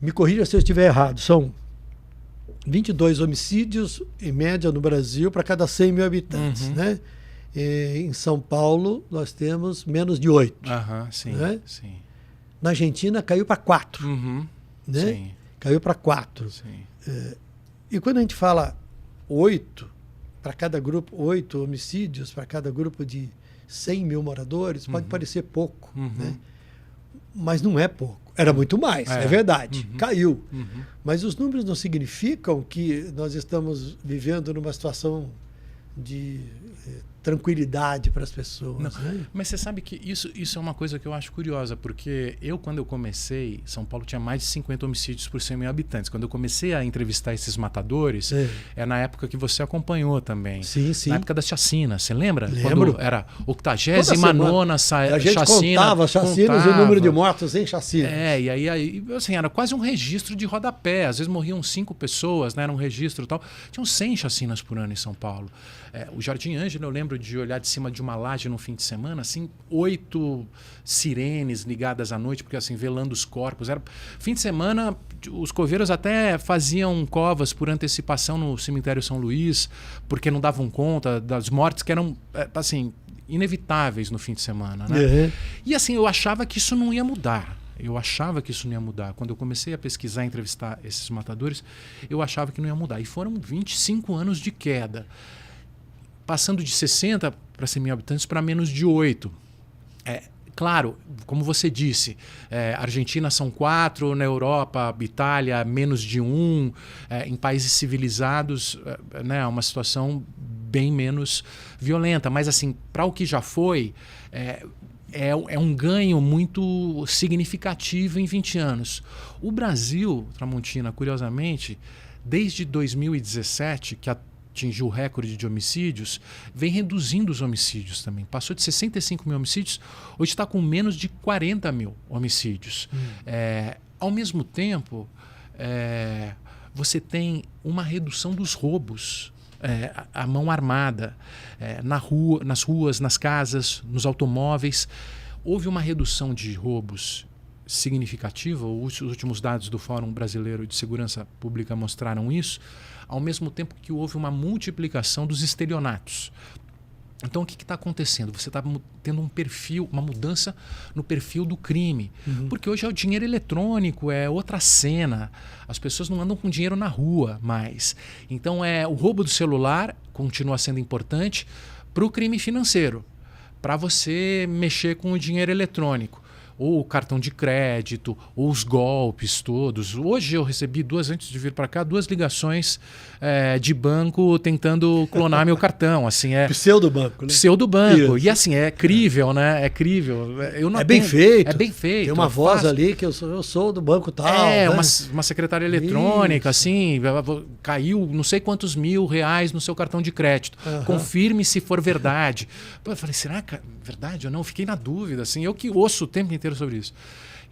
Me corrija se eu estiver errado, são 22 homicídios, em média, no Brasil, para cada 100 mil habitantes, né? Em São Paulo, nós temos menos de 8. Sim, né? sim. Na Argentina, caiu para 4. Né? Sim. Caiu para 4. Sim. E quando a gente fala 8, para cada grupo, 8 homicídios, para cada grupo de 100 mil moradores, pode parecer pouco, né? Mas não é pouco. Era muito mais, é verdade. Caiu. Mas os números não significam que nós estamos vivendo numa situação de tranquilidade para as pessoas. Né? Mas você sabe que isso é uma coisa que eu acho curiosa, porque quando eu comecei, São Paulo tinha mais de 50 homicídios por 100 mil habitantes. Quando eu comecei a entrevistar esses matadores, é na época que você acompanhou também. Sim, sim. Na época das chacinas, você lembra? Lembro. Quando era 89ª chacina. A gente contava as chacinas e o número de mortos em chacinas. E aí assim, era quase um registro de rodapé. Às vezes morriam 5 pessoas, né? Era um registro e tal. Tinham 100 chacinas por ano em São Paulo. O Jardim Ângela, eu lembro de olhar de cima de uma laje no fim de semana, assim, 8 sirenes ligadas à noite, porque assim, velando os corpos. Fim de semana, os coveiros até faziam covas por antecipação no cemitério São Luís, porque não davam conta das mortes que eram, assim, inevitáveis no fim de semana, né? E assim, eu achava que isso não ia mudar. Quando eu comecei a pesquisar e entrevistar esses matadores, eu achava que não ia mudar. E foram 25 anos de queda. Passando de 60 para 100 mil habitantes para menos de 8. Claro, como você disse, Argentina são 4, na Europa, Itália, menos de 1. Em países civilizados, né, uma situação bem menos violenta. Mas, assim, para o que já foi, é um ganho muito significativo em 20 anos. O Brasil, Tramontina, curiosamente, desde 2017, que atingiu o recorde de homicídios, vem reduzindo os homicídios também. Passou de 65 mil homicídios, hoje está com menos de 40 mil homicídios. Ao mesmo tempo, você tem uma redução dos roubos à mão armada, nas ruas, nas casas, nos automóveis. Houve uma redução de roubos significativa, os últimos dados do Fórum Brasileiro de Segurança Pública mostraram isso, ao mesmo tempo que houve uma multiplicação dos estelionatos. Então, o que está acontecendo? Você está tendo uma mudança no perfil do crime. Porque hoje é o dinheiro eletrônico, é outra cena. As pessoas não andam com dinheiro na rua mais. Então, o roubo do celular continua sendo importante para o crime financeiro, para você mexer com o dinheiro eletrônico. Ou o cartão de crédito, ou os golpes todos. Hoje eu recebi antes de vir para cá, 2 ligações de banco tentando clonar meu cartão. Assim, pseudo-banco, né? Pseudo-banco. Isso. E assim, é crível, né? É crível. Bem feito. É bem feito. Tem uma voz ali que eu sou do banco tal. Né? Uma secretária eletrônica, assim, caiu não sei quantos R$1.000 no seu cartão de crédito. Confirme se for verdade. Eu falei, será que é verdade ou não? Fiquei na dúvida, assim. Eu que ouço o tempo inteiro sobre isso.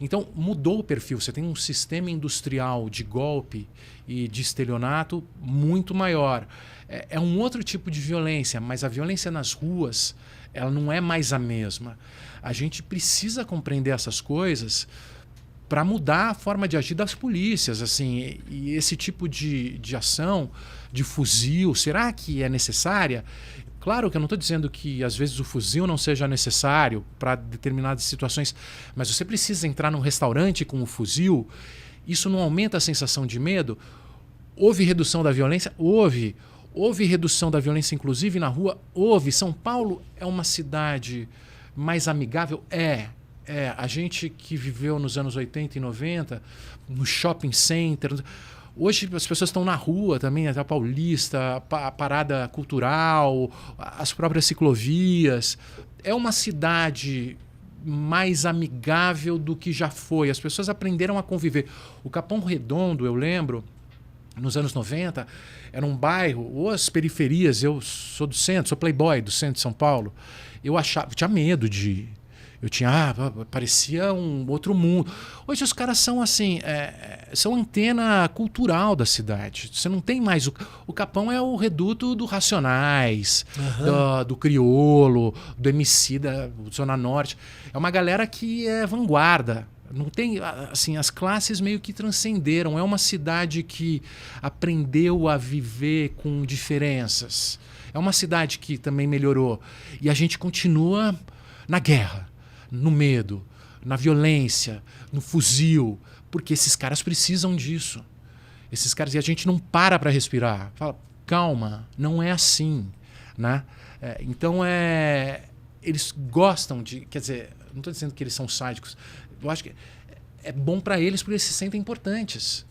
Então, mudou o perfil. Você tem um sistema industrial de golpe e de estelionato muito maior. É um outro tipo de violência, mas a violência nas ruas, ela não é mais a mesma. A gente precisa compreender essas coisas para mudar a forma de agir das polícias. Assim, e esse tipo de ação, de fuzil, será que é necessária? Claro que eu não estou dizendo que às vezes o fuzil não seja necessário para determinadas situações, mas você precisa entrar num restaurante com um fuzil, isso não aumenta a sensação de medo? Houve redução da violência? Houve. Houve redução da violência, inclusive na rua? Houve. São Paulo é uma cidade mais amigável? A gente que viveu nos anos 80 e 90, no shopping center... Hoje as pessoas estão na rua também, a Paulista, a parada cultural, as próprias ciclovias. É uma cidade mais amigável do que já foi. As pessoas aprenderam a conviver. O Capão Redondo, eu lembro, nos anos 90, era um bairro, ou as periferias, eu sou do centro, sou playboy do centro de São Paulo, eu tinha medo de ir. Parecia um outro mundo. Hoje os caras são assim, são antena cultural da cidade. Você não tem mais... O Capão é o reduto do Racionais, do Criolo, do MC da Zona Norte. É uma galera que é vanguarda. Não tem, assim, as classes meio que transcenderam. É uma cidade que aprendeu a viver com diferenças. É uma cidade que também melhorou. E a gente continua na guerra, no medo, na violência, no fuzil, porque esses caras precisam disso. Esses caras, e a gente não para respirar. Fala, calma, não é assim, né? Então eles gostam de, quer dizer, não estou dizendo que eles são sádicos. Eu acho que é bom para eles porque eles se sentem importantes.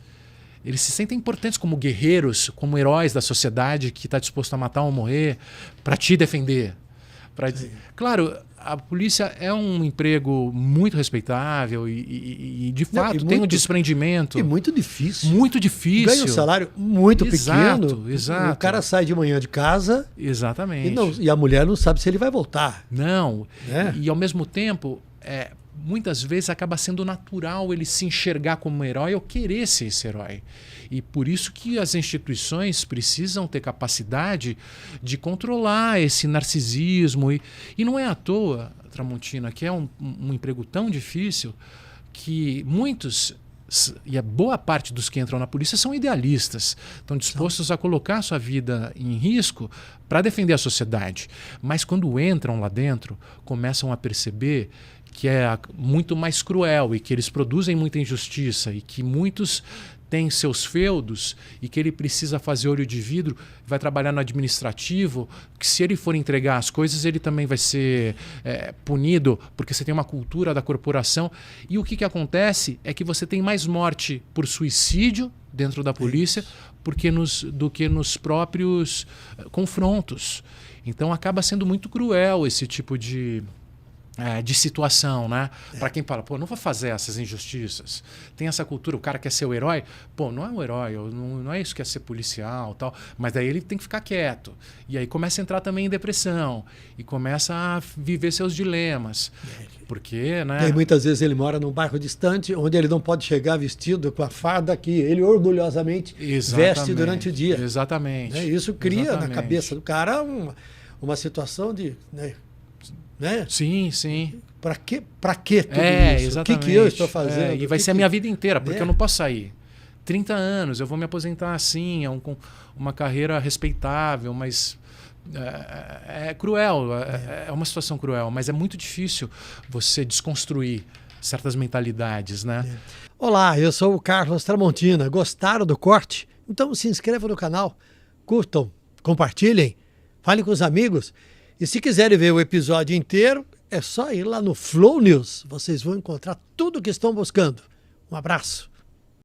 Eles se sentem importantes como guerreiros, como heróis da sociedade que está disposto a matar ou morrer para te defender. Claro, a polícia é um emprego muito respeitável e de fato, tem um desprendimento. E muito difícil. Muito difícil. Ganha um salário muito pequeno. Exato. O cara sai de manhã de casa. Exatamente. E a mulher não sabe se ele vai voltar. Não. E ao mesmo tempo, muitas vezes acaba sendo natural ele se enxergar como um herói ou querer ser esse herói. E por isso que as instituições precisam ter capacidade de controlar esse narcisismo. E não é à toa, Tramontina, que é um emprego tão difícil que muitos, e a boa parte dos que entram na polícia são idealistas, estão dispostos a colocar a sua vida em risco para defender a sociedade. Mas quando entram lá dentro, começam a perceber que é muito mais cruel e que eles produzem muita injustiça e que muitos têm seus feudos e que ele precisa fazer olho de vidro, vai trabalhar no administrativo, que se ele for entregar as coisas, ele também vai ser punido, porque você tem uma cultura da corporação. E o que acontece é que você tem mais morte por suicídio dentro da polícia do que nos próprios confrontos. Então acaba sendo muito cruel esse tipo de situação, né? Para quem fala, pô, não vou fazer essas injustiças. Tem essa cultura, o cara quer ser o herói. Pô, não é um herói, não é isso que é ser policial tal. Mas daí ele tem que ficar quieto. E aí começa a entrar também em depressão. E começa a viver seus dilemas. Porque, né? E aí, muitas vezes ele mora num bairro distante, onde ele não pode chegar vestido com a farda que ele orgulhosamente veste durante o dia. Exatamente. Isso cria na cabeça do cara uma situação de... Né? Sim, sim. Para que tudo isso? Exatamente. O que eu estou fazendo? E vai ser a minha vida inteira, porque eu não posso sair. 30 anos, eu vou me aposentar assim, com uma carreira respeitável, mas é cruel, é uma situação cruel, mas é muito difícil você desconstruir certas mentalidades, né? Olá, eu sou o Carlos Tramontina. Gostaram do corte? Então se inscrevam no canal, curtam, compartilhem, falem com os amigos. E se quiserem ver o episódio inteiro, é só ir lá no Flow News. Vocês vão encontrar tudo o que estão buscando. Um abraço.